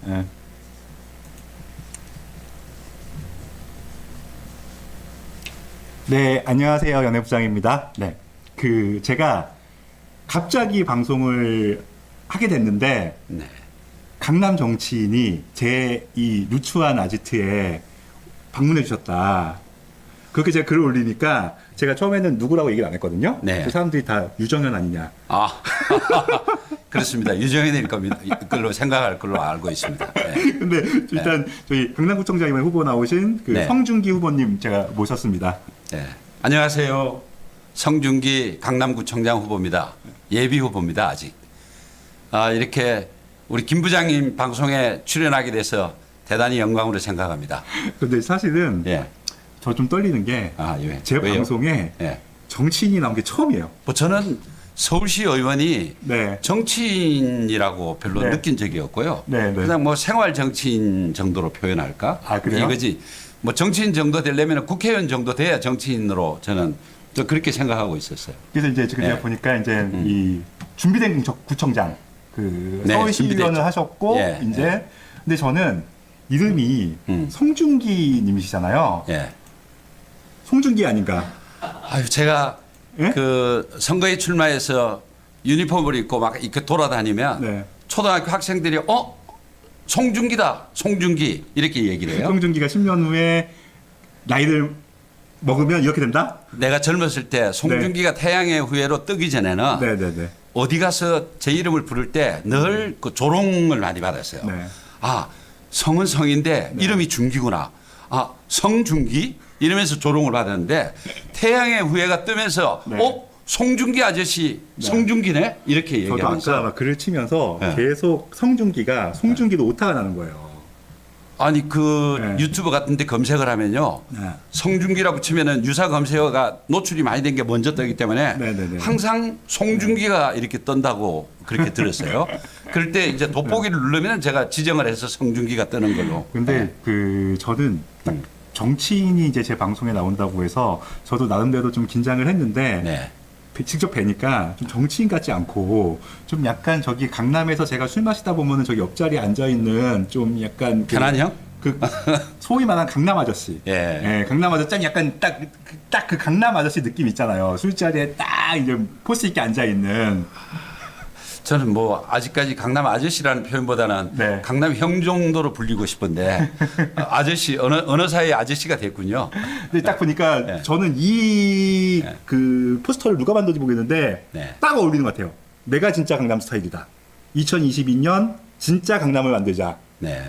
네. 네, 안녕하세요. 연예부장입니다. 네. 제가 갑자기 방송을 하게 됐는데, 네. 강남 정치인이 제 이 누추한 아지트에 방문해 주셨다. 그렇게 제가 글을 올리니까 제가 처음에는 누구라고 얘기를 안 했거든요. 네. 그 사람들이 다 유정현 아니냐. 아, 그렇습니다. 유정현일 겁니다. 걸로 생각할 걸로 알고 있습니다. 네. 근데 일단 저희 강남구청장 이번 후보 나오신 그 네. 성준기 후보님 제가 모셨습니다. 네. 안녕하세요. 성준기 강남구청장 후보입니다. 예비 후보입니다. 아직. 이렇게 우리 김 부장님 방송에 출연하게 돼서 대단히 영광으로 생각합니다. 근데 사실은 예. 저 좀 떨리는 게 제 왜요? 방송에 예. 정치인이 나온 게 처음이에요. 뭐 저는 서울시 의원이 네. 정치인이라고 별로 네. 느낀 적이 없고요. 네, 네. 그냥 뭐 생활 정치인 정도로 표현할까? 아, 그래요? 이거지. 뭐 정치인 정도 되려면 국회의원 정도 돼야 정치인으로 저는 좀 그렇게 생각하고 있었어요. 그래서 이제 제가 네. 보니까 이제 이 준비된 구청장 네, 서울시의원을 준비됐죠. 하셨고 예, 이제 예. 근데 저는 이름이 송중기 님이시잖아요. 예. 송중기 아닌가? 아유, 제가 예? 그 선거에 출마해서 유니폼을 입고 막 이렇게 돌아다니면 네. 초등학교 학생들이 송중기다, 송중기 이렇게 얘기를 해요. 송중기가 10년 후에 나이를 먹으면 이렇게 된다? 내가 젊었을 때 송중기가 태양의 후예로 뜨기 전에는 네네네. 어디 가서 제 이름을 부를 때 늘 그 조롱을 많이 받았어요. 네. 아, 성은 성인데 이름이 중기구나. 아, 성중기? 이러면서 조롱을 받았는데 태양의 후예가 뜨면서 네. 송중기 아저씨, 성중기네? 이렇게 저도 얘기하면서 아까 막 글을 치면서 네. 계속 성중기가 송중기도 오타가 나는 거예요. 아니 그 네. 유튜브 같은 데 검색을 하면요. 네. 성중기라고 치면은 유사 검색어가 노출이 많이 된 게 먼저 뜨기 때문에 네네네. 항상 송중기가 이렇게 뜬다고 그렇게 들었어요. 그럴 때 이제 돋보기를 누르면 제가 지정을 해서 성중기가 뜨는 걸로. 근데 저는 딱 음. 정치인이 이제 제 방송에 나온다고 해서 저도 나름대로 좀 긴장을 했는데 네. 직접 뵈니까 좀 정치인 같지 않고 좀 약간 저기 강남에서 제가 술 마시다 보면은 저기 옆자리에 앉아 있는 좀 약간 편한 형? 그 소위 말하는 강남 아저씨. 예. 강남 아저씨 좀 약간 딱 그 강남 아저씨 느낌 있잖아요. 술자리에 딱 이제 포스 있게 앉아 있는. 저는 뭐 아직까지 강남 아저씨라는 표현보다는 네. 강남 형 정도로 불리고 싶은데 아저씨 어느 사이에 아저씨가 됐군요. 근데 딱 보니까 네. 저는 이 그 포스터를 누가 만든지 모르겠는데 네. 딱 어울리는 것 같아요. 내가 진짜 강남 스타일이다. 2022년 진짜 강남을 만들자. 네.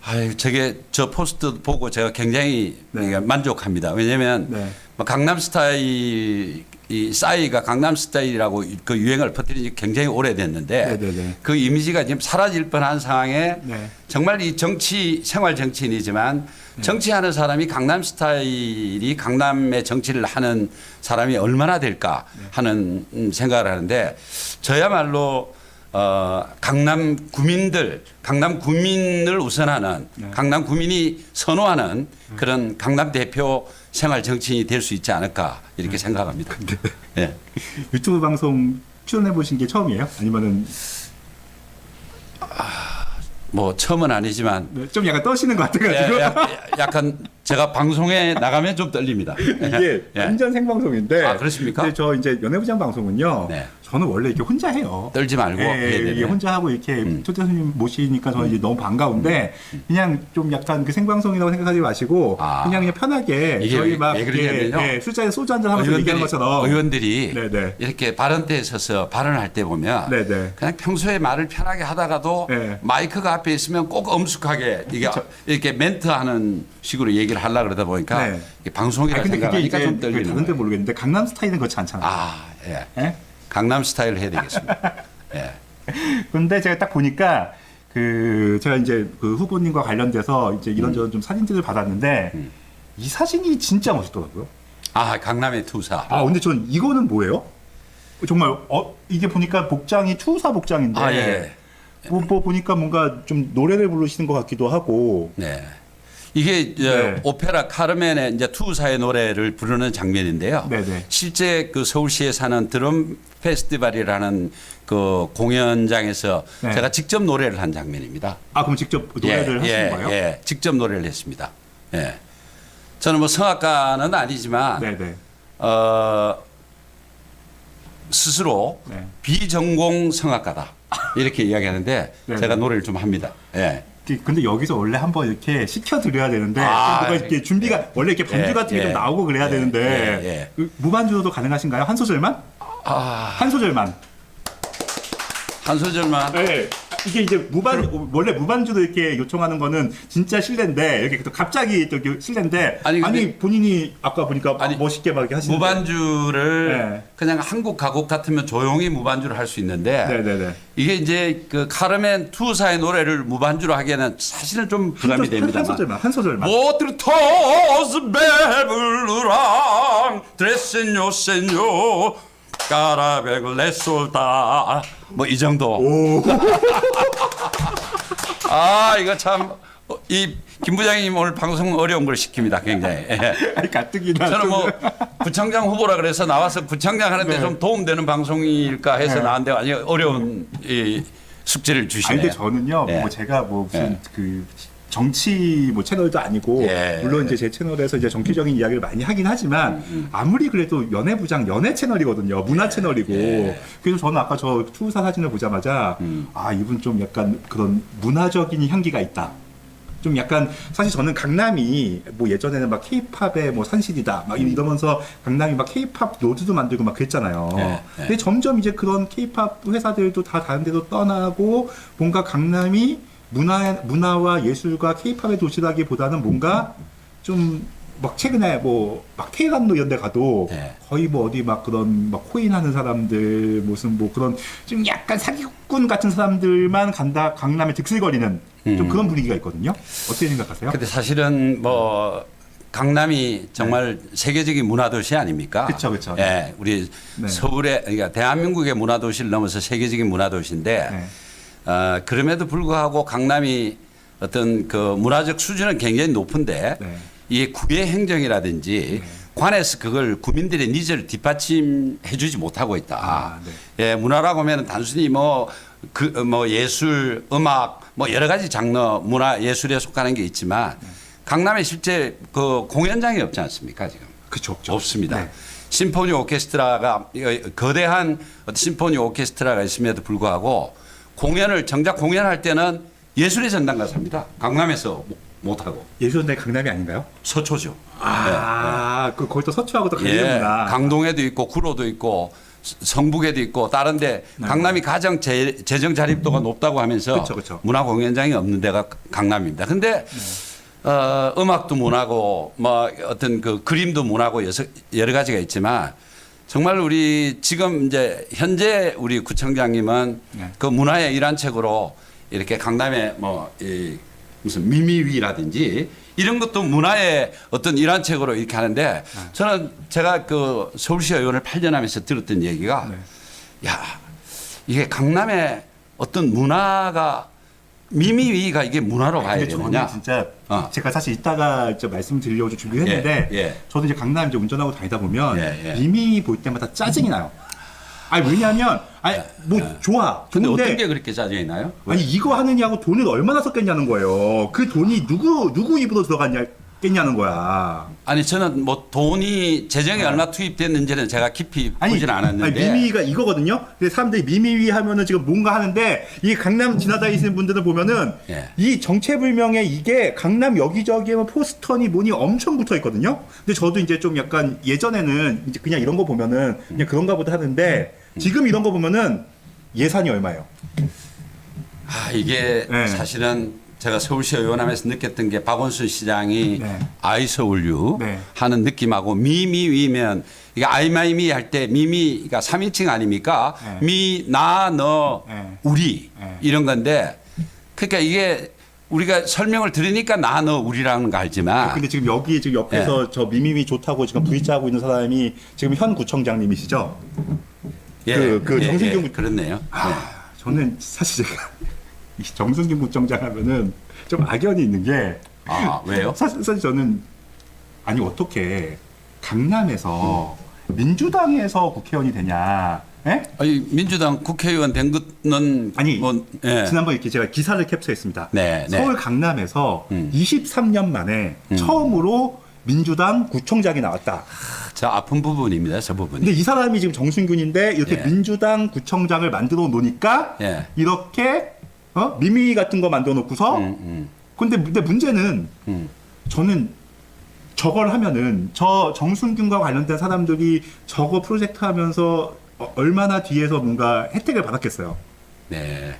아유, 저 포스트 보고 제가 굉장히 네. 만족합니다. 왜냐면 네. 뭐 강남 스타일 이 싸이가 강남 스타일이라고 그 유행을 퍼뜨린 지 굉장히 오래됐는데 네네네. 그 이미지가 지금 사라질 뻔한 상황에 네. 정말 이 생활 정치인이지만 정치하는 사람이 강남 스타일이 강남의 정치를 하는 사람이 얼마나 될까 하는 생각을 하는데 저야말로 강남 구민을 우선하는 강남 구민이 선호하는 그런 강남 대표 생활 정치인이 될 수 있지 않을까 이렇게 생각합니다. 예. 유튜브 방송 출연해 보신 게 처음이에요? 아니면은 뭐 처음은 아니지만 좀 약간 떠시는 것 같아가지고 약간 제가 방송에 나가면 좀 떨립니다. 이게 예. 완전 생방송인데. 아, 그렇습니까? 근데 저 이제 연예부장 방송은요. 네. 저는 원래 이렇게 혼자 해요. 떨지 말고 해야 되네. 이게 혼자 하고 이렇게 초대 손님 모시니까 저는 이제 너무 반가운데 그냥 좀 약간 그 생방송이라고 생각하지 마시고 아. 그냥 편하게 이게 저희 막 왜 그러냐면요. 술자리에 소주 한잔 하면서 얘기하는 것처럼. 의원들이 네네. 이렇게 발언대에 서서 발언할 때 보면 네네. 그냥 평소에 말을 편하게 하다가도 네. 마이크가 앞에 있으면 꼭 엄숙하게 이렇게 멘트하는 식으로 얘기를 하려고 그러다 보니까 네. 이게 방송이라 근데 그게 생각하니까 이제 좀 떨리는 다른 데 거예요. 모르겠는데 강남 스타일은 그렇지 않잖아요. 아, 예. 예? 강남 스타일 해야 되겠습니다. 예. 근데 제가 딱 보니까 제가 이제 그 후보님과 관련돼서 이제 이런저런 좀 사진들을 받았는데 이 사진이 진짜 멋있더라고요. 아, 강남의 투사. 아 근데 전 이거는 뭐예요? 정말 이게 보니까 복장이 투사 복장인데 아, 예. 뭐 보니까 뭔가 좀 노래를 부르시는 것 같기도 하고 네. 이게 네. 오페라 카르멘의 이제 투사의 노래를 부르는 장면인데요. 네네. 실제 그 서울시에 사는 드럼 페스티벌이라는 그 공연장에서 네. 제가 직접 노래를 한 장면입니다. 아 그럼 직접 노래를 하신 거예요? 예, 직접 노래를 했습니다. 예. 저는 뭐 성악가는 아니지만 네네. 스스로 네. 비전공 성악가다 이렇게 이야기하는데 네. 제가 노래를 좀 합니다. 예. 근데 여기서 원래 한번 이렇게 시켜드려야 되는데 아, 뭐가 이렇게 준비가 원래 이렇게 반주 예, 같은 게 좀 예. 나오고 그래야 예, 되는데 예. 그 무반주도 가능하신가요? 한 소절만? 아, 한 소절만. 한 소절만. 네. 이게 이제 원래 무반주도 이렇게 요청하는 거는 진짜 실례인데 이렇게 또 갑자기 또 이렇게 실례인데 아니, 근데 본인이 아까 보니까 아니, 멋있게 막 이렇게 하시는데 무반주를 네. 그냥 한국 가곡 같으면 조용히 무반주를 할 수 있는데 네네네. 이게 이제 그 카르멘 투사의 노래를 무반주로 하기에는 사실은 좀 부담이 됩니다. 한 소절만. Outro todos beberán, tres señor, señor, carabel le solta. 뭐 이 정도. 오. 아 이거 참 이 김 부장님 오늘 방송 어려운 걸 시킵니다 굉장히. 예. 아니 가뜩이나 저는 뭐 구청장 후보라 그래서 나와서 구청장 하는데 네. 좀 도움되는 방송일까 해서 네. 나왔는데 아니 어려운 이 숙제를 아니 주시네요. 근데 저는요 예. 뭐 제가 뭐 무슨 예. 그 정치 뭐 채널도 아니고 예. 물론 이제 제 채널에서 이제 정치적인 이야기를 많이 하긴 하지만 아무리 그래도 연예부장 연예 채널이거든요 문화 채널이고 예. 그래서 저는 아까 저 투우사 사진을 보자마자 아 이분 좀 약간 그런 문화적인 향기가 있다. 좀 약간 사실 저는 강남이 뭐 예전에는 막 케이팝의 뭐 산실이다 막 이러면서 강남이 막 케이팝 로드도 만들고 막 그랬잖아요. 네, 근데 점점 이제 그런 케이팝 회사들도 다 다른 데로 떠나고 뭔가 강남이 문화와 예술과 케이팝의 도시라기보다는 뭔가 좀 막 최근에 뭐 막 테헤란로 이런 데 가도 네. 거의 뭐 어디 막 그런 막 코인 하는 사람들 무슨 뭐 그런 좀 약간 사기꾼 같은 사람들만 간다 강남에 득실거리는 좀 그런 분위기가 있거든요. 어떻게 생각하세요? 근데 사실은 뭐 강남이 정말 세계적인 문화도시 아닙니까? 그쵸, 그쵸. 예, 우리 네. 서울의 그러니까 대한민국의 문화도시를 넘어서 세계적인 문화도시인데 네. 그럼에도 불구하고 강남이 어떤 그 문화적 수준은 굉장히 높은데 네. 이 구의 행정이라든지 관에서 그걸 국민들의 니즈를 뒷받침해주지 못하고 있다. 아, 네. 예, 문화라고 하면 단순히 뭐 예술, 음악, 뭐 여러 가지 장르, 문화, 예술에 속하는 게 있지만 강남에 실제 그 공연장이 없지 않습니까 지금? 그쵸, 없죠. 없습니다. 네. 심포니 오케스트라가 거대한 어떤 심포니 오케스트라가 있음에도 불구하고 공연을 정작 공연할 때는 예술의 전당 가서 합니다. 강남에서 못하고 예술원대 강남이 아닌가요? 서초죠. 아, 그 거기 또 서초하고 또 예, 갈리는구나. 강동에도 있고 구로도 있고 성북에도 있고 다른데 강남이 가장 재정 자립도가 높다고 하면서 그쵸, 그쵸. 문화 공연장이 없는 데가 강남입니다. 근데 음악도 문화고 뭐 어떤 그 그림도 문화고 여러 가지가 있지만 정말 우리 지금 이제 현재 우리 구청장님은 네. 그 문화의 일환책으로 이렇게 강남에 뭐 무슨 미미위라든지 이런 것도 문화의 어떤 일환책으로 이렇게 하는데 저는 제가 그 서울시 의원을 8년 하면서 들었던 얘기가 네. 야 이게 강남의 어떤 문화가 미미위가 이게 문화로 가야 근데 되느냐? 저는 진짜 어. 제가 사실 이따가 말씀드리려고 좀 준비했는데 예, 예. 저도 이제 강남 이제 운전하고 다니다 보면 예, 예. 미미 볼 때마다 짜증이 나요. 아니 왜냐하면 아니 뭐 좋아. 근데 좋은데 어떤 게 그렇게 짜증이 나요? 아니 이거 하느냐고 돈을 얼마나 썼겠냐는 거예요. 그 돈이 누구 입으로 들어갔냐는 거야. 아니 저는 뭐 돈이 재정이 얼마 투입됐는지는 제가 깊이 보진 않았는데 아니, 미미위가 이거거든요. 근데 사람들이 미미위 하면은 지금 뭔가 하는데 이 강남 지나다니시는 분들을 보면은 예. 이 정체불명의 이게 강남 여기저기에 뭐 포스터니 뭐니 엄청 붙어 있거든요. 근데 저도 이제 좀 약간 예전에는 이제 그냥 이런 거 보면은 그냥 그런가 보다 하는데 지금 이런 거 보면은 예산이 얼마예요? 아 이게 네. 사실은 제가 서울시 의원하면서 느꼈던 게 박원순 시장이 네. 아이서울유 네. 하는 느낌하고 미미위면 이게 아이마이미 할 때 미미가 3인칭 아닙니까? 네. 미, 나, 너, 네. 우리 네. 이런 건데 그러니까 이게 우리가 설명을 들으니까 나, 너, 우리라는 거 알지만 근데 지금 여기 지금 옆에서 저 미미위 좋다고 지금 V자 하고 있는 사람이 지금 현 구청장님이시죠? 정승균 그렇네요. 네. 저는 사실 제가 이 정승균 구청장 하면은 좀 악연이 있는 게 아, 왜요? 사실 저는 아니 어떻게 강남에서 민주당에서 국회의원이 되냐? 예? 아니, 민주당 국회의원 된 것은 아니 뭐, 예. 지난번 이렇게 제가 기사를 캡처했습니다. 네, 네. 서울 강남에서 23년 만에 처음으로 민주당 구청장이 나왔다. 저 아픈 부분입니다. 저 부분이. 근데 이 사람이 지금 정순균인데 이렇게 예. 민주당 구청장을 만들어 놓으니까 예. 이렇게 미미 같은 거 만들어 놓고서 근데 문제는 저는 저걸 하면은 저 정순균과 관련된 사람들이 저거 프로젝트 하면서 얼마나 뒤에서 뭔가 혜택을 받았겠어요. 네.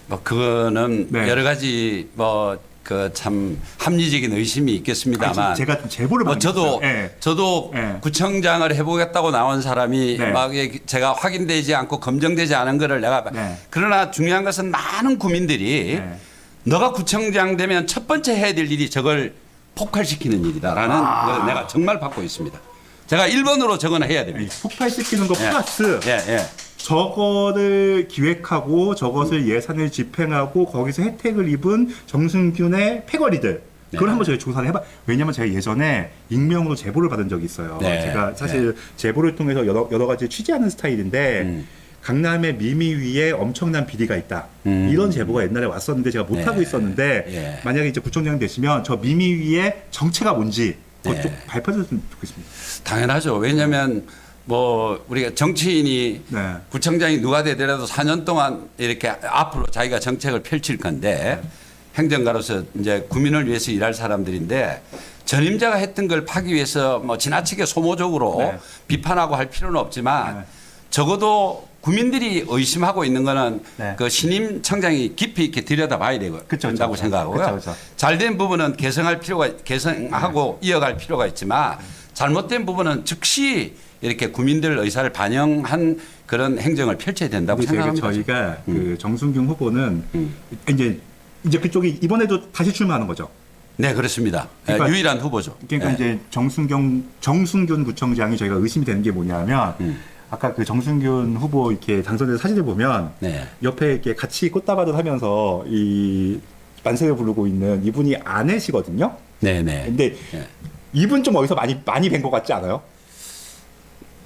뭐 그거는 네. 여러 가지 뭐 그 참 합리적인 의심이 있겠습니다만 아니, 제가 좀 제보를 뭐 많이 저도 했어요. 예. 저도 예. 구청장을 해보겠다고 나온 사람이 네. 막 제가 확인되지 않고 검증되지 않은 거를 내가 네. 그러나 중요한 것은 많은 구민들이 네. 너가 구청장 되면 첫 번째 해야 될 일이 저걸 폭발시키는 일이다라는 걸 내가 정말 받고 있습니다. 제가 1번으로 저거는 해야 됩니다. 폭발시키는 거 예. 플러스 예, 예. 저거를 기획하고 저것을 예산을 집행하고 거기서 혜택을 입은 정순균의 패거리들 그걸 네. 한번 저희 조사를 해봐. 왜냐면 제가 예전에 익명으로 제보를 받은 적이 있어요. 네. 제가 사실 제보를 통해서 여러 가지 취재하는 스타일인데 강남의 미미 위에 엄청난 비리가 있다. 이런 제보가 옛날에 왔었는데 제가 못 하고 네. 있었는데 예. 만약에 이제 구청장 되시면 저 미미 위에 정체가 뭔지 그것 좀 네. 발표해 줬으면 좋겠습니다. 당연하죠. 왜냐하면 뭐 우리가 정치인이 네. 구청장이 누가 되더라도 4년 동안 이렇게 앞으로 자기가 정책을 펼칠 건데 행정가로서 이제 국민을 위해서 일할 사람들인데 전임자가 했던 걸 파기 위해서 뭐 지나치게 소모적으로 네. 비판하고 할 필요는 없지만 네. 적어도 국민들이 의심하고 있는 거는 네. 그 신임 청장이 깊이 있게 들여다봐야 되고 그쵸, 된다고 그쵸. 생각하고요. 그쵸. 잘된 부분은 개선하고 이어갈 필요가 있지만 잘못된 부분은 즉시 이렇게 국민들 의사를 반영한 그런 행정을 펼쳐야 된다고 근데 생각합니다. 저희가 그 정순균 후보는 이제 그쪽이 이번에도 다시 출마하는 거죠. 네, 그렇습니다. 그러니까- 유일한 후보죠. 그러니까 네. 이제 정순균 구청장이 저희가 의심이 되는 게 뭐냐면 아까 그 정순균 후보 이렇게 당선된 사진을 보면 네. 옆에 이렇게 같이 꽃다발을 하면서 이 만세를 부르고 있는 이분이 아내시거든요. 네, 네. 근데 네. 이분 좀 어디서 많이 뵌 것 같지 않아요?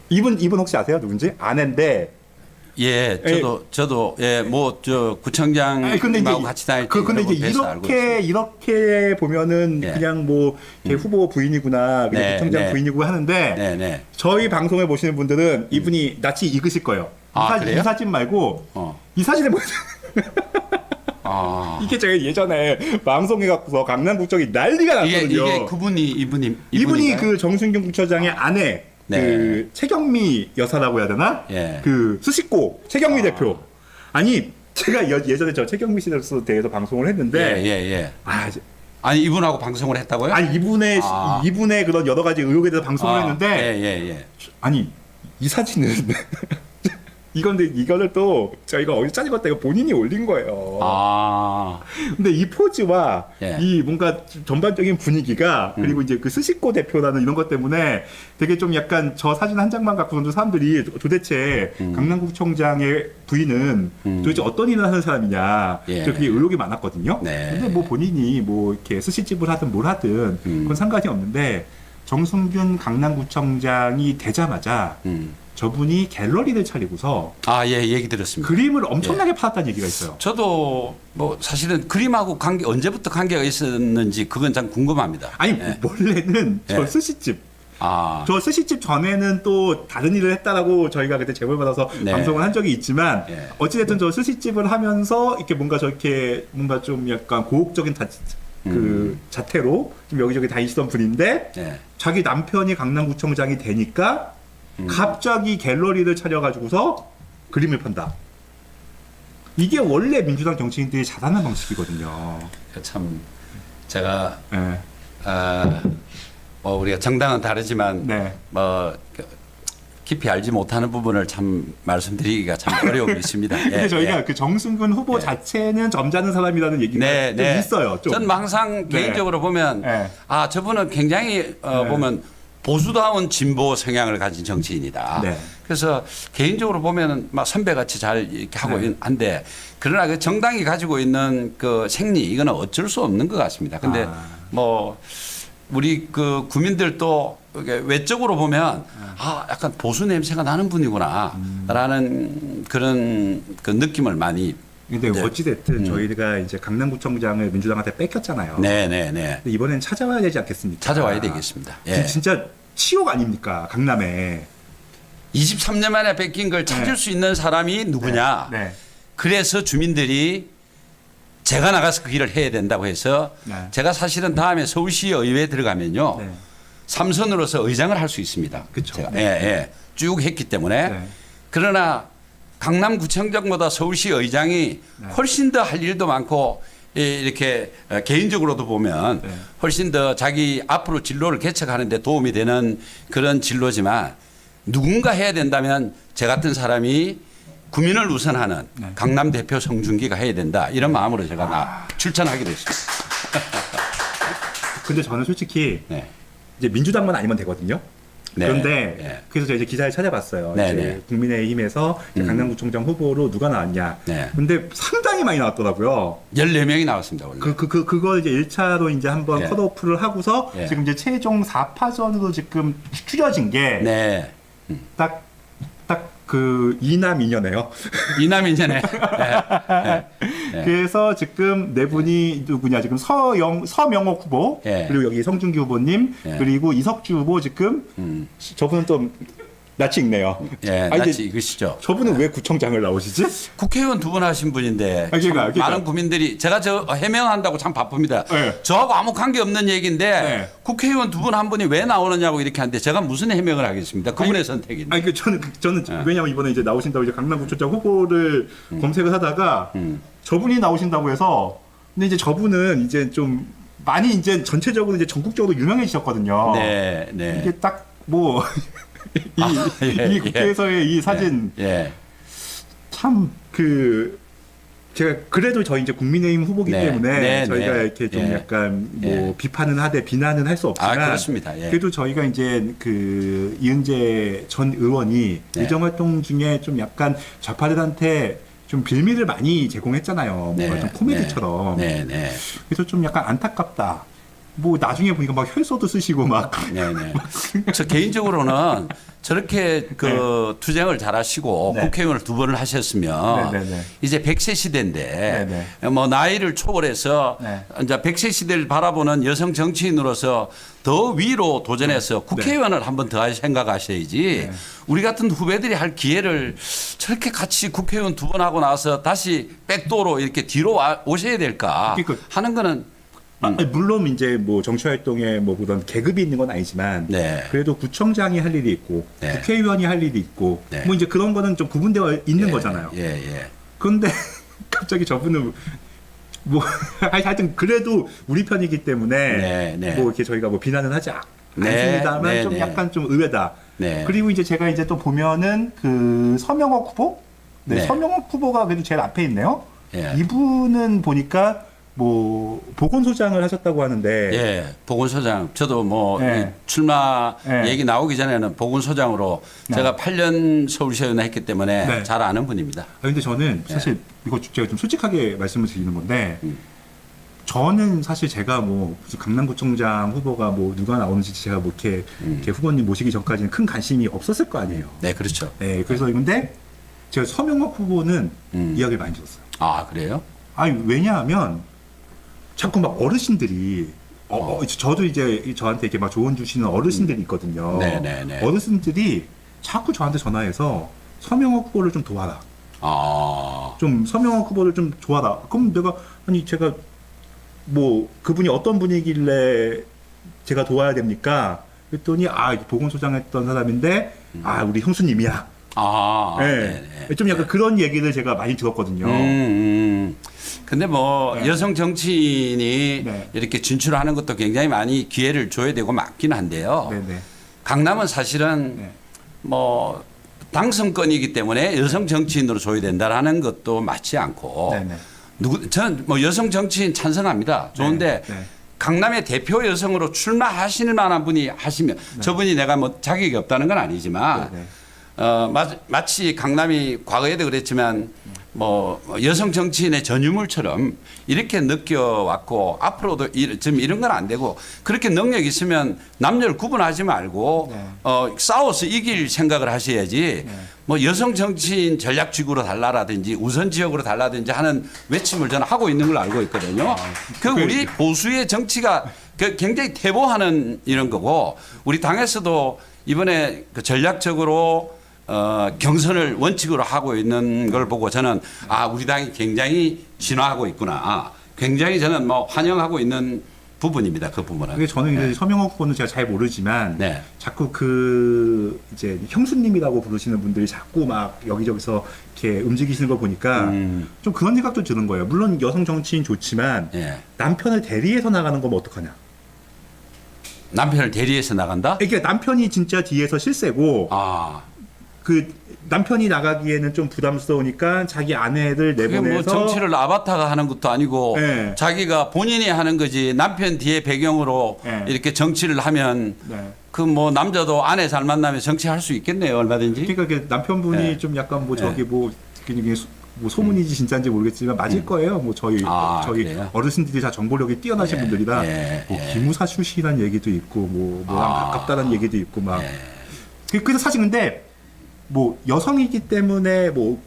이분 혹시 아세요? 누군지? 아내인데 예, 저도 예, 뭐 저 구청장하고 같이 다닐 때 근데 이제 이렇게 보면은 예. 그냥 뭐 걔 후보 부인이구나, 그냥 네, 구청장 네. 부인이고 하는데 네, 네. 저희 방송을 보시는 분들은 이분이 낯이 익으실 거예요. 아, 그래요? 이 사진 말고 어. 이 사진에 보면 아. 이게 제가 예전에 방송에 갖고서 강남구청이 난리가 났거든요. 이게 그분이 이분이 이분이 그 정순균 구청장의 아내 네. 그 최경미 여사라고 해야 되나? 예. 그 수식고 최경미 대표. 아니 제가 예전에 저 최경미 씨에 대해서 방송을 했는데 예. 아, 이제- 아니 이분하고 방송을 했다고요? 아니 이분의 그런 여러 가지 의혹에 대해서 방송을 했는데 예. 아니 이 사진은 이건데 이거를 또 저희가 어디 짜집었다 이거 본인이 올린 거예요. 아. 근데 이 포즈와 예. 이 뭔가 전반적인 분위기가 그리고 이제 그 스시코 대표라는 이런 것 때문에 되게 좀 약간 저 사진 한 장만 갖고서도 사람들이 도대체 강남구청장의 부인은 도대체 어떤 일을 하는 사람이냐 예. 그게 의혹이 많았거든요. 네. 근데 뭐 본인이 뭐 이렇게 스시집을 하든 뭘 하든 그건 상관이 없는데 정순균 강남구청장이 되자마자 저분이 갤러리를 차리고서 아, 예, 얘기 들었습니다. 그림을 엄청나게 팔았다는 얘기가 있어요. 저도 뭐 사실은 그림하고 언제부터 관계가 있었는지 그건 참 궁금합니다. 아니 예. 원래는 저 예. 스시집 아. 저 스시집 전에는 또 다른 일을 했다라고 저희가 그때 제보를 받아서 네. 방송을 한 적이 있지만 예. 어찌됐든 저 스시집을 하면서 이렇게 뭔가 저렇게 뭔가 좀 약간 고혹적인 그 자태로 좀 여기저기 다니시던 분인데 예. 자기 남편이 강남구청장이 되니까 갑자기 갤러리를 차려가지고서 그림을 판다. 이게 원래 민주당 정치인들이 잘하는 방식이거든요. 참 제가 네. 뭐 우리가 정당은 다르지만 네. 뭐 깊이 알지 못하는 부분을 참 말씀드리기가 참 어려움이 있습니다. 근데 저희가 예. 그 정순근 후보 예. 자체는 점잖은 사람이라는 얘기가 네, 좀 네. 있어요. 좀. 전 항상 네. 개인적으로 보면 네. 아 저분은 굉장히 보면 보수다운 진보 성향을 가진 정치인이다. 네. 그래서 개인적으로 보면은 막 선배같이 잘 이렇게 하고 네. 한데 그러나 그 정당이 가지고 있는 그 생리 이거는 어쩔 수 없는 것 같습니다. 근데 뭐 우리 그 구민들도 이게 외적으로 보면 아 약간 보수 냄새가 나는 분이구나라는 그런 그 느낌을 많이. 근데 네. 어찌됐든 저희가 이제 강남구청장을 민주당한테 뺏겼잖아요. 네네네. 근데 이번엔 찾아와야 되지 않겠습니까? 찾아와야 되겠습니다. 예. 진짜 치욕 아닙니까? 강남에. 23년 만에 뺏긴 걸 찾을 네. 수 있는 사람이 누구냐. 네. 그래서 주민들이 제가 나가서 그 일을 해야 된다고 해서 네. 제가 사실은 다음에 서울시 의회에 들어가면요. 네. 삼선으로서 의장을 할 수 있습니다. 그쵸. 제가. 네. 예, 예. 쭉 했기 때문에. 네. 그러나 강남구청장보다 서울시 의장이 네. 훨씬 더 할 일도 많고 이렇게 개인적으로도 보면 네. 훨씬 더 자기 앞으로 진로를 개척하는 데 도움이 되는 그런 진로지만 누군가 해야 된다면 저 같은 사람이 국민을 우선하는 네. 강남 대표 성준기가 해야 된다. 이런 마음으로 제가 출전하기로 했습니다. 근데 저는 솔직히 네. 이제 민주당만 아니면 되거든요. 네. 그런데 네. 그래서 제가 이제 기사를 찾아봤어요. 네, 이제 네. 국민의힘에서 이제 강남구청장 후보로 누가 나왔냐. 네. 근데 상당히 많이 나왔더라고요. 14명이 나왔습니다. 원래. 그걸 이제 1차로 이제 한번 네. 컷오프를 하고서 네. 지금 이제 최종 4파전으로 지금 추려진 게 네. 딱 그 이남 이녀네요. 이남인제네. 네. 네. 그래서 지금 네 분이 누구냐 지금 서명옥 후보 네. 그리고 여기 성준기 후보님 네. 그리고 이석주 후보 지금 저분은 또 낯이 익네요. 예, 아니, 낯이 익으시죠. 저분은 왜 구청장을 나오시지? 국회의원 2분 하신 분인데 그러니까. 많은 국민들이 제가 저 해명한다고 참 바쁩니다. 네. 저하고 아무 관계 없는 얘기인데 네. 국회의원 2분 한 분이 왜 나오느냐고 이렇게 하는데 제가 무슨 해명을 하겠습니다. 그분의 선택인데. 아니 저는 네. 왜냐면 이번에 이제 나오신다고 이제 강남구청장 후보를 검색을 하다가 저분이 나오신다고 해서 근데 이제 저분은 이제 좀 많이 이제 전체적으로 이제 전국적으로 유명해지셨거든요. 네, 네. 이게 딱 뭐 이 국회에서의 이 사진 예. 참 제가 그래도 저희 이제 국민의힘 후보기 네. 때문에 네, 저희가 네. 이렇게 좀 예. 약간 뭐 예. 비판은 하되 비난은 할 수 없지만 그렇습니다. 예. 그래도 저희가 이제 그 이은재 전 의원이 네. 의정 활동 중에 좀 약간 좌파들한테 좀 빌미를 많이 제공했잖아요. 뭔가 좀 코미디처럼. 네, 네. 그래서 좀 약간 안타깝다. 뭐 나중에 보니까 막 혈서도 쓰시고 막 네네. 저 개인적으로는 저렇게 그 투쟁을 잘하시고 네. 국회의원을 2번을 하셨으면 네네네. 이제 100세 시대인데 네네. 뭐 나이를 초월해서 네. 이제 100세 시대를 바라보는 여성 정치인으로서 더 위로 도전해서 국회의원을 한 번 더 생각하셔야지 네. 우리 같은 후배들이 할 기회를 저렇게 같이 국회의원 2번 하고 나서 다시 백도로 이렇게 뒤로 오셔야 될까 그러니까 하는 거는 아니, 물론 이제 뭐 정치 활동에 뭐 그런 계급이 있는 건 아니지만 네. 그래도 구청장이 할 일이 있고 네. 국회의원이 할 일이 있고 네. 뭐 이제 그런 거는 좀 구분되어 있는 예, 거잖아요. 예, 예. 그런데 갑자기 저분은 뭐 하여튼 그래도 우리 편이기 때문에 네, 네. 뭐 이렇게 저희가 뭐 비난은 하지 네, 않습니다만 네, 좀 네. 약간 좀 의외다. 네. 그리고 이제 제가 이제 또 보면은 그 서명옥 후보, 네, 네. 서명옥 후보가 그래도 제일 앞에 있네요. 예. 이분은 보니까 뭐 보건소장을 하셨다고 하는데 예, 보건소장. 저도 뭐 네. 이 출마 네. 얘기 나오기 전에는 보건소장으로 네. 제가 8년 서울시의원을 했기 때문에 네. 잘 아는 분입니다. 근데 저는 사실 이거 제가 좀 솔직하게 말씀을 드리는 건데 저는 사실 제가 뭐 무슨 강남구청장 후보가 뭐 누가 나오는지 제가 뭐 이렇게 후보님 모시기 전까지는 큰 관심이 없었을 거 아니에요. 네, 그렇죠. 네, 그래서 근데 제가 서명옥 후보는 이야기를 많이 들었어요. 아, 그래요? 아니 왜냐하면 자꾸 막 어르신들이 저도 이제 저한테 이렇게 막 조언 주시는 어르신들이 있거든요. 네네네. 어르신들이 자꾸 저한테 전화해서 서명옥 후보를 좀 도와라. 아, 좀 서명옥 후보를 좀 도와라. 그럼 내가 아니 제가 뭐 그분이 어떤 분이길래 제가 도와야 됩니까? 그랬더니 보건소장 했던 사람인데 우리 형수님이야. 아, 네. 네네. 좀 약간 그런 얘기를 제가 많이 들었거든요. 근데 뭐 네. 여성 정치인이 네. 이렇게 진출하는 것도 굉장히 많이 기회를 줘야 되고 맞긴 한데요. 네네. 강남은 사실은 네. 뭐 당선권이기 때문에 여성 정치인으로 줘야 된다라는 것도 맞지 않고 네네. 저는 뭐 여성 정치인 찬성합니다. 좋은데 네. 강남의 대표 여성으로 출마하실 만한 분이 하시면 저분이 내가 뭐 자격이 없다는 건 아니지만 네네. 마치 강남이 과거에도 그랬지만 뭐 여성 정치인의 전유물처럼 이렇게 느껴왔고 앞으로도 지금 이런 건 안 되고 그렇게 능력 있으면 남녀를 구분하지 말고 싸워서 이길 생각을 하셔야지 뭐 여성 정치인 전략지구로 달라라든지 우선 지역으로 달라든지 하는 외침을 저는 하고 있는 걸로 알고 있거든요. 그 우리 보수의 정치가 굉장히 퇴보하는 이런 거고 우리 당에서도 이번에 그 전략적으로 경선을 원칙으로 하고 있는 걸 보고 저는 우리 당이 굉장히 진화하고 있구나. 굉장히 저는 뭐 환영하고 있는 부분입니다. 그 부분은. 근데 저는 이제 서명호 후보는 제가 잘 모르지만 자꾸 그 이제 형수님이라고 부르시는 분들이 자꾸 막 여기저기서 이렇게 움직이시는 거 보니까 좀 그런 생각도 드는 거예요. 물론 여성 정치인 좋지만 남편을 대리해서 나가는 거면 어떡하냐. 남편을 대리해서 나간다? 그러니까 남편이 진짜 뒤에서 실세고 그 남편이 나가기에는 좀 부담스러우니까 자기 아내를 내보내서 뭐 정치를 아바타가 하는 것도 아니고 자기가 본인이 하는 거지 남편 뒤에 배경으로 이렇게 정치를 하면 그 뭐 남자도 아내 잘 만나면 정치할 수 있겠네요 얼마든지. 그러니까 그 남편분이 좀 약간 뭐 저기 뭐 그냥 뭐 소문이지 진짜인지 모르겠지만 맞을 거예요. 뭐 저희 그래요? 어르신들이 다 정보력이 뛰어나신 분들이라 뭐 기무사 출신이라는 얘기도 있고 뭐랑 가깝다는 얘기도 있고 막. 그래서 사실 근데 뭐 여성이기 때문에 뭐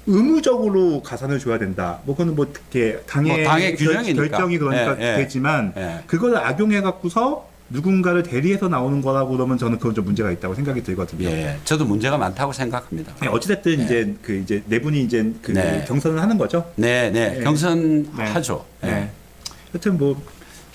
의무적으로 가산을 줘야 된다. 뭐 그거는 뭐 이렇게 당의 규정이니까 결정이 그러니까 되지만 그걸 악용해 갖고서 누군가를 대리해서 나오는 거라고 그러면 저는 그건 좀 문제가 있다고 생각이 들거든요. 저도 문제가 많다고 생각합니다. 어찌됐든 이제 네 분이 이제 경선을 하는 거죠. 경선하죠. 하여튼 뭐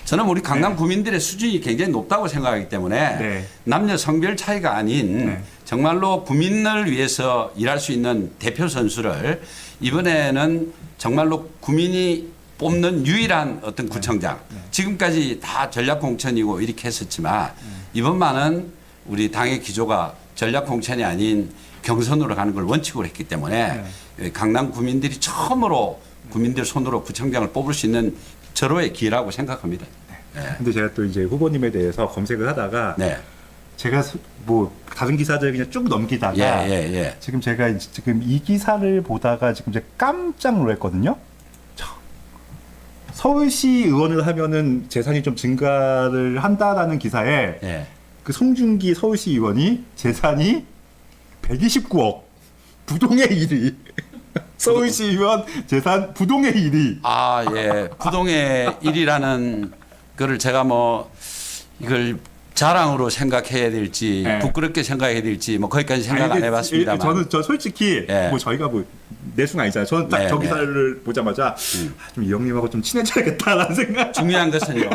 저는 우리 강남 구민들의 수준이 굉장히 높다고 생각하기 때문에 남녀 성별 차이가 아닌 정말로 구민을 위해서 일할 수 있는 대표 선수를 이번에는 정말로 구민이 뽑는 유일한 어떤 구청장 지금까지 다 전략공천이고 이렇게 했었지만 이번만은 우리 당의 기조가 전략공천이 아닌 경선으로 가는 걸 원칙으로 했기 때문에 강남 구민들이 처음으로 구민들 손으로 구청장을 뽑을 수 있는 절호의 기회라고 생각합니다. 근데 제가 또 이제 후보님에 대해서 검색을 하다가 제가 뭐 다른 기사들 그냥 쭉 넘기다가 지금 제가 지금 이 기사를 보다가 지금 제가 깜짝 놀랐거든요. 서울시 의원을 하면은 재산이 좀 증가를 한다라는 기사에 그 송중기 서울시 의원이 재산이 129억 부동의 1위. 서울시 의원 재산 부동의 1위. 부동의 1위라는 거를 제가 뭐 이걸 자랑으로 생각해야 될지 부끄럽게 생각해야 될지 뭐 거기까지 생각 안 해봤습니다만 저 솔직히 뭐 저희가 뭐 내수가 아니잖아요. 저는 딱 저 기사를 보자마자 좀 이 형님하고 좀 친해져야겠다라는 생각. 중요한 것은요.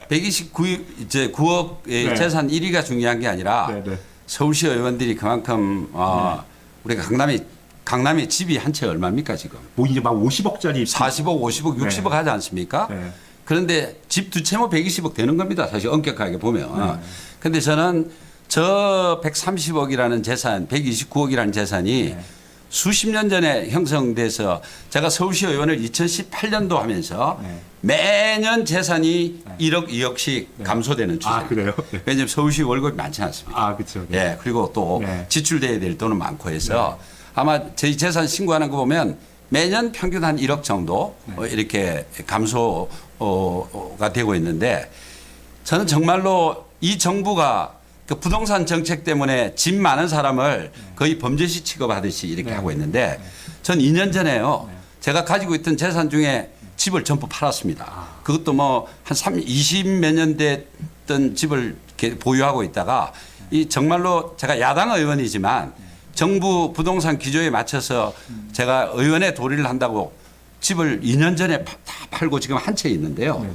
129억의 재산 1위가 중요한 게 아니라 서울시 의원들이 그만큼 우리가 강남에 집이 한 채 얼마입니까 지금? 뭐 이제 막 50억짜리 40억, 50억, 60억 하지 않습니까? 그런데 집 두 채 뭐 120억 되는 겁니다. 사실 엄격하게 보면. 근데 저는 저 130억이라는 재산, 129억이라는 재산이 수십 년 전에 형성돼서 제가 서울시 의원을 2018년도 하면서 매년 재산이 1억, 2억씩 감소되는 추세. 그래요? 왜냐하면 서울시 월급이 많지 않습니다. 그렇죠. 그리고 또 지출돼야 될 돈은 많고 해서 아마 저희 재산 신고하는 거 보면 매년 평균 한 1억 정도 이렇게 감소가 되고 있는데 저는 정말로 이 정부가 그 부동산 정책 때문에 집 많은 사람을 거의 범죄시 취급하듯이 이렇게 하고 있는데 전 2년 전에요. 제가 가지고 있던 재산 중에 집을 전부 팔았습니다. 그것도 뭐 한 20 몇 년 됐던 집을 보유하고 있다가 이 정말로 제가 야당 의원이지만 정부 부동산 기조에 맞춰서 제가 의원의 도리를 한다고 집을 2년 전에 다 팔고 지금 한 채 있는데요.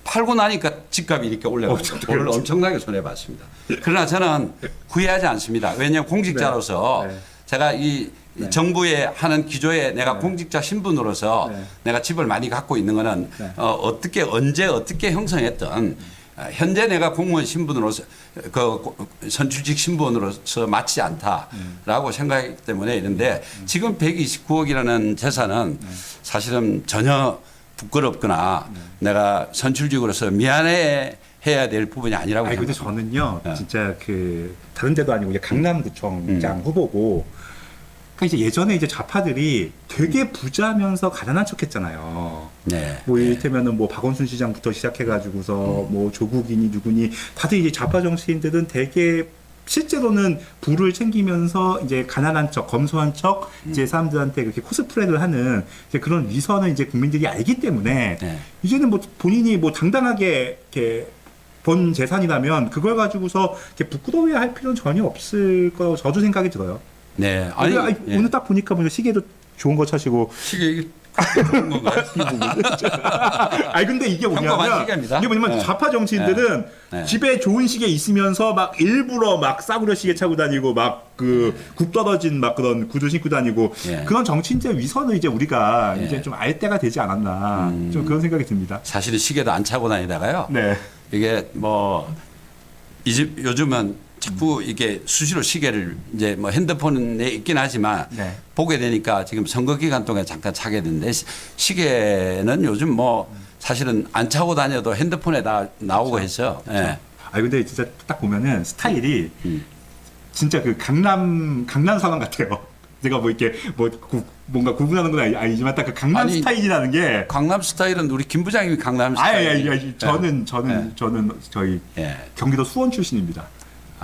팔고 나니까 집값이 이렇게 올라가서 돈을 엄청나게 손해봤습니다. 그러나 저는 후회하지 않습니다. 왜냐하면 공직자로서 제가 이 정부에 하는 기조에 내가 공직자 신분으로서 내가 집을 많이 갖고 있는 거는 어떻게 언제 어떻게 형성했던 현재 내가 공무원 신분으로서 그 선출직 신분으로서 맞지 않다라고 생각하기 때문에 이런데 지금 129억이라는 재산은 사실은 전혀 부끄럽거나 내가 선출직으로서 미안해 해야 될 부분이 아니라고 생각합니다. 근데 저는요 진짜 그 다른 데도 아니고 강남구청장 후보고 그러니까 이제 예전에 이제 좌파들이 되게 부자면서 가난한 척했잖아요. 네. 뭐 이를테면은 뭐 박원순 시장부터 시작해가지고서 뭐 조국이니 누구니 다들 이제 좌파 정치인들은 되게 실제로는 부를 챙기면서 이제 가난한 척, 검소한 척 이제 사람들한테 그렇게 코스프레를 하는 이제 그런 위선을 이제 국민들이 알기 때문에 네. 이제는 뭐 본인이 뭐 당당하게 이렇게 본 재산이라면 그걸 가지고서 이렇게 부끄러워할 필요는 전혀 없을 거라고 저도 생각이 들어요. 네. 아니, 예. 오늘 딱 보니까 뭐 시계도 좋은 거 차시고. 시계 이게 좋은 건가요? 아니 근데 이게 평범한 뭐냐면 시계입니다. 이게 뭐냐면 네. 좌파 정치인들은 네. 집에 좋은 시계 있으면서 막 일부러 막 싸구려 시계 차고 다니고 막 그 굽 떨어진 막 그런 구두 신고 다니고 예. 그런 정치인들의 위선을 이제 우리가 예. 이제 좀 알 때가 되지 않았나 좀 그런 생각이 듭니다. 사실은 시계도 안 차고 다니다가요. 네. 이게 뭐 이 집 요즘은 자꾸 이게 수시로 시계를 이제 뭐 핸드폰에 있긴 하지만 네. 보게 되니까 지금 선거 기간 동안에 잠깐 차게 되는데 시계는 요즘 뭐 사실은 안 차고 다녀도 핸드폰에 다 나오고 해서 예. 아 근데 진짜 딱 보면은 스타일이 진짜 그 강남 사람 같아요. 제가 뭐 이렇게 뭐 뭔가 구분하는 건 아니지만 딱 그 강남 아니, 스타일이라는 게 강남 스타일은 우리 김 부장님이 강남 아예 스타일. 저는 예. 저는 저희 예. 경기도 수원 출신입니다.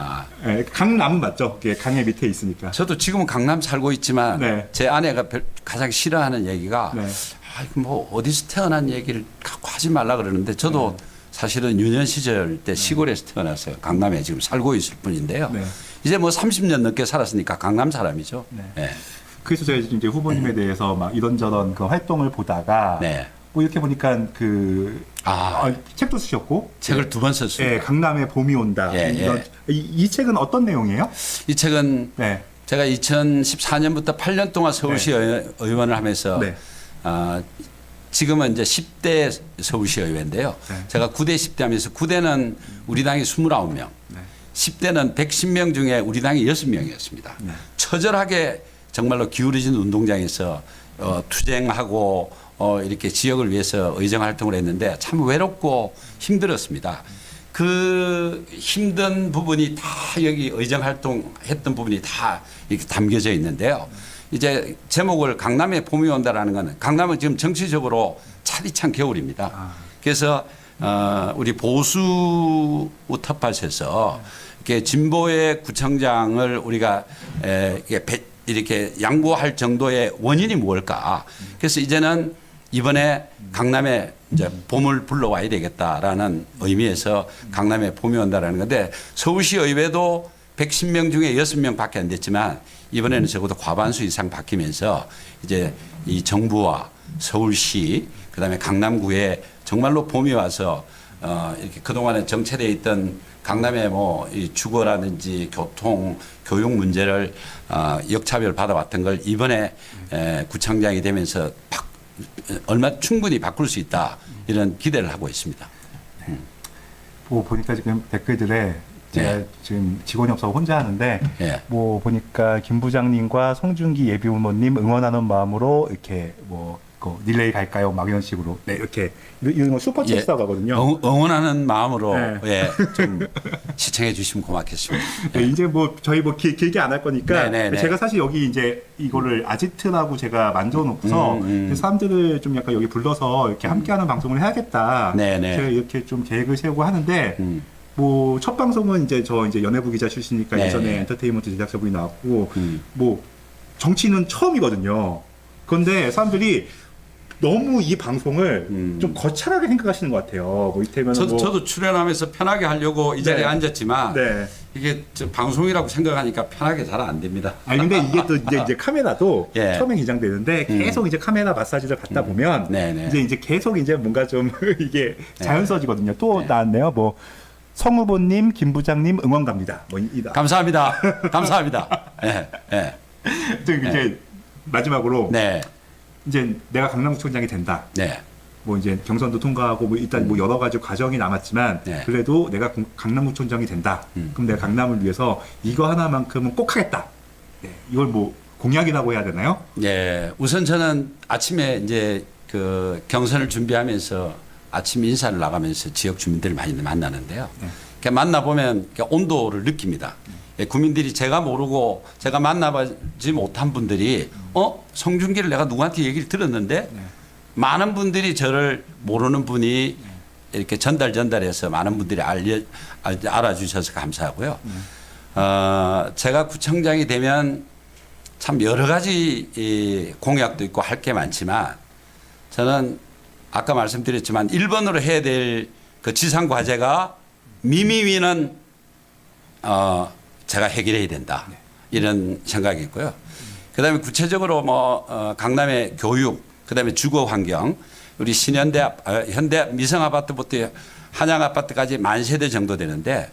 아, 예, 강남은 맞죠? 그게 강의 밑에 있으니까. 저도 지금은 강남 살고 있지만 네. 제 아내가 가장 싫어하는 얘기가 네. 아, 이거 뭐 어디서 태어난 얘기를 갖고 하지 말라 그러는데 저도 네. 사실은 유년 시절 때 시골에서 태어났어요. 강남에 지금 살고 있을 뿐인데요. 네. 이제 뭐 30년 넘게 살았으니까 강남 사람이죠. 네. 네. 그래서 제가 이제 후보님에 대해서 막 이런저런 그 활동을 보다가 네. 뭐 이렇게 보니까 그 책도 쓰셨고 책을 두 번 썼습니다. 예, 강남에 봄이 온다. 예, 이런, 이 책은 어떤 내용이에요? 이 책은 네. 제가 2014년부터 8년 동안 서울시 의원을 하면서 네. 지금은 이제 10대 서울시 의회인데요. 네. 제가 9대 10대 하면서 9대는 우리 당이 29명, 네. 10대는 110명 중에 우리 당이 6명이었습니다. 네. 처절하게 정말로 기울어진 운동장에서 투쟁하고 이렇게 지역을 위해서 의정 활동을 했는데 참 외롭고 힘들었습니다. 그 힘든 부분이 다 여기 의정 활동했던 부분이 다 이렇게 담겨져 있는데요. 이제 제목을 강남에 봄이 온다라는 거는 강남은 지금 정치적으로 차디찬 겨울입니다. 그래서 우리 보수 텃밭에서 이렇게 진보의 구청장을 우리가 이렇게 양보할 정도의 원인이 무엇일까? 그래서 이제는 이번에 강남에 이제 봄을 불러와야 되겠다라는 의미에서 강남에 봄이 온다라는 건데 서울시 의회도 110명 중에 6명밖에 안 됐지만 이번에는 적어도 과반수 이상 바뀌면서 이제 이 정부와 서울시 그다음에 강남구에 정말로 봄이 와서 이렇게 그동안에 정체되어 있던 강남의 뭐 이 주거라든지 교통, 교육 문제를 역차별 받아왔던 걸 이번에 구청장이 되면서 얼마 충분히 바꿀 수 있다 이런 기대를 하고 있습니다. 뭐 보니까 지금 댓글들에 제가 네. 지금 직원이 없어서 혼자 하는데 네. 뭐 보니까 김 부장님과 송중기 예비 후보님 응원하는 마음으로 이렇게 뭐 릴레이 갈까요? 막 이런 식으로 네 이렇게 이런 거 슈퍼챗이라고 하거든요. 응원하는 마음으로 네. 좀 시청해 주시면 고맙겠습니다. 네, 이제 뭐 저희 뭐 길게 안 할 거니까 네, 네, 네. 제가 사실 여기 이제 이거를 아지트라고 제가 만들어 놓고서 사람들을 좀 약간 여기 불러서 이렇게 함께하는 방송을 해야겠다. 네, 네. 제가 이렇게 좀 계획을 세우고 하는데 뭐 첫 방송은 이제 저 이제 연예부 기자 출신이니까 네, 예전에 네. 엔터테인먼트 제작자분이 나왔고 뭐 정치는 처음이거든요. 그런데 사람들이 너무 이 방송을 좀 거창하게 생각하시는 것 같아요. 뭐 이태면 저도 출연하면서 편하게 하려고 이 자리에 네. 앉았지만 네. 이게 방송이라고 생각하니까 편하게 잘 안 됩니다. 아니 근데 이게 또 이제 카메라도 예. 처음에 긴장되는데 계속 이제 카메라 마사지를 받다 보면 네네. 이제 계속 이제 뭔가 좀 이게 자연스러워지거든요. 또 나왔네요. 뭐 성 후보님, 김 부장님 응원 갑니다. 뭐 이다. 감사합니다. 감사합니다. 네, 네. 또 이제 마지막으로 네, 이제 내가 강남구청장이 된다. 네. 뭐 이제 경선도 통과하고 뭐 일단 뭐 여러 가지 과정이 남았지만 네. 그래도 내가 강남구청장이 된다. 그럼 내가 강남을 위해서 이거 하나만큼은 꼭 하겠다. 네, 이걸 뭐 공약이라고 해야 되나요? 예, 우선 저는 아침에 이제 그 경선을 준비하면서 아침 인사를 나가면서 지역 주민들을 많이 만나는데요. 네. 이렇게 만나 보면 온도를 느낍니다. 국민들이 제가 모르고 제가 만나보지 못한 분들이 송중기를 내가 누구한테 얘기를 들었는데 많은 분들이 저를 모르는 분이 이렇게 전달해서 많은 분들이 알아주셔서 감사하고요. 제가 구청장이 되면 참 여러 가지 이 공약도 있고 할 게 많지만 저는 아까 말씀드렸지만 1번으로 해야 될 그 지상 과제가 미미위는 제가 해결해야 된다. 이런 생각이 있고요. 그다음에 구체적으로 뭐 강남의 교육, 그다음에 주거 환경, 우리 신현대 현대 미성 아파트부터 한양 아파트까지 10,000세대 정도 되는데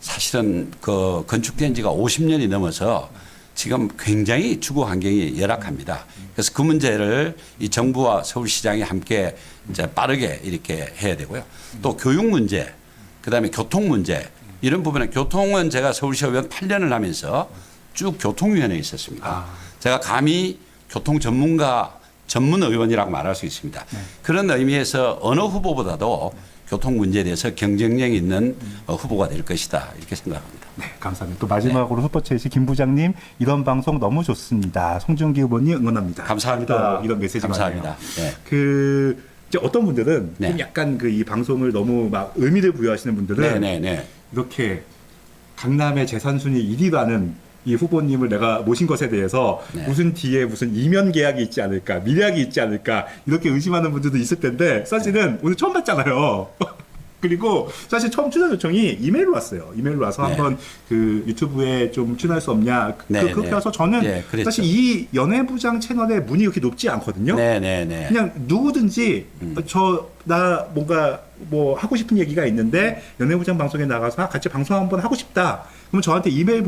사실은 그 건축된 지가 50년이 넘어서 지금 굉장히 주거 환경이 열악합니다. 그래서 그 문제를 이 정부와 서울시장이 함께 이제 빠르게 이렇게 해야 되고요. 또 교육 문제, 그다음에 교통 문제 이런 부분은 교통은 제가 서울시 의원 8년을 하면서 쭉 교통위원회에 있었습니다. 제가 감히 교통 전문 의원이라고 말할 수 있습니다. 그런 의미에서 어느 후보보다도 교통 문제에 대해서 경쟁력 있는 후보가 될 것이다 이렇게 생각합니다. 네, 감사합니다. 또 마지막으로 후보체시 김 부장님 이런 방송 너무 좋습니다. 송중기 후보님 응원합니다. 감사합니다. 이런 메시지가 감사합니다. 많네요. 그 이제 어떤 분들은 네. 좀 약간 그 이 방송을 너무 막 의미를 부여하시는 분들은 네네네. 이렇게 강남의 재산 순위 1위라는 이 후보님을 내가 모신 것에 대해서 네. 무슨 뒤에 무슨 이면 계약이 있지 않을까, 미략이 있지 않을까 이렇게 의심하는 분들도 있을 텐데 사실은 오늘 처음 봤잖아요. 그리고 사실 처음 출연 요청이 이메일로 왔어요. 이메일로 와서 네. 한번 그 유튜브에 좀 출연할 수 없냐. 네, 그렇게 네. 해서 저는 네, 그랬죠. 사실 이 연예부장 채널의 문이 그렇게 높지 않거든요. 네네네. 그냥 누구든지 나 뭔가 뭐 하고 싶은 얘기가 있는데 연예부장 방송에 나가서 같이 방송 한번 하고 싶다. 그러면 저한테 이메일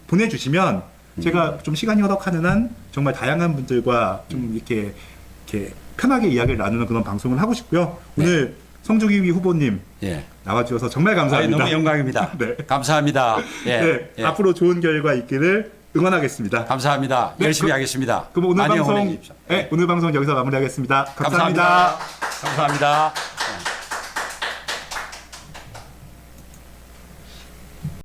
보내주시면 제가 좀 시간이 허락하는 한 정말 다양한 분들과 좀 이렇게 편하게 이야기를 나누는 그런 방송을 하고 싶고요. 오늘 성중기 후보님 예. 나와주셔서 정말 감사합니다. 너무 영광입니다. 네. 감사합니다. 예. 네, 예. 앞으로 좋은 결과 있기를 응원하겠습니다. 감사합니다. 네, 열심히 하겠습니다. 그럼 오늘 많이 방송, 응원해 주십시오. 네, 오늘 방송 여기서 마무리하겠습니다. 감사합니다. 감사합니다.